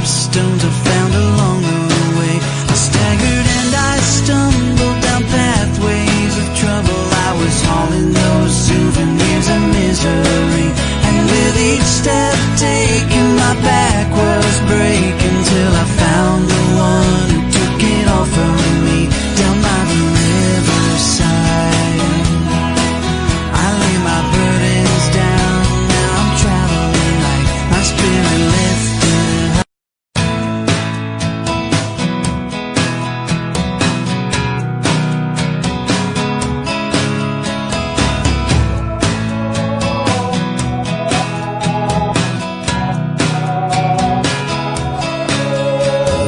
up stones I found along the way. I staggered and I stumbled down pathways of trouble. I was hauling those souvenirs of misery, and with each step taken my back was breaking, till I found the one who took it all from me down by the riverside. I lay my burdens down, now I'm traveling like my spirit lifted high.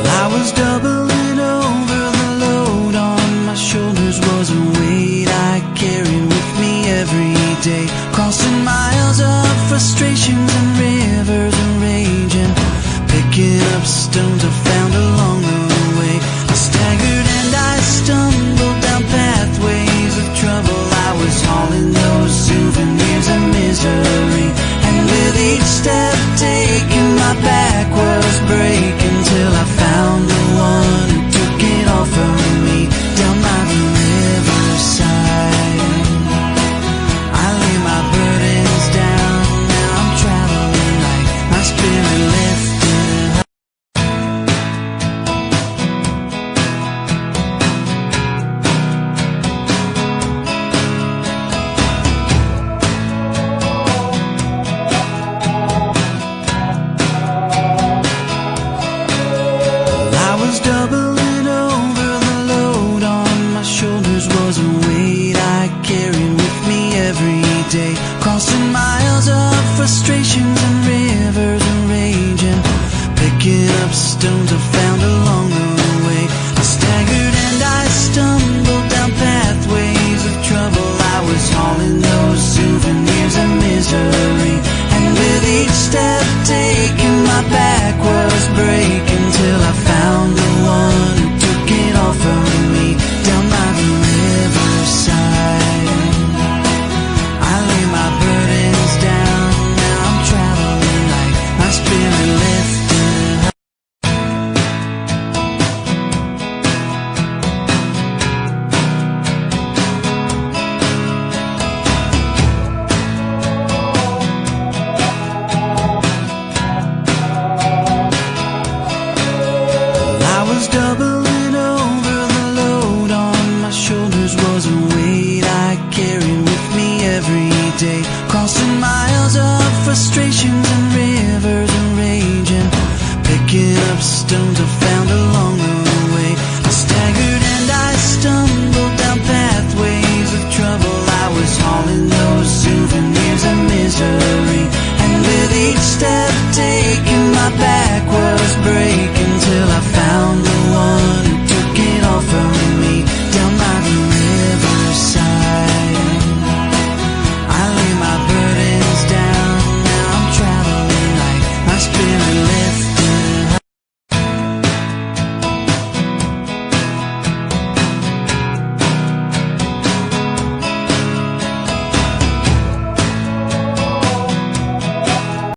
I was doubling over, the load on my shoulders was a weight I carried with me every day, crossing miles of frustrations and rivers of rage, and picking up stones I found along the way. I staggered and I stumbled down pathways of trouble. I was hauling those souvenirs of misery, and with each step taken my back was breaking, till I found the one who took it all from me down by the riverside. I lay my burdens down, now I'm traveling like my spirit lifted high. I was doubling over, the load on my shoulders was a weight I carried with me every day, crossing miles of frustrations and rivers of rage, and picking up stones I found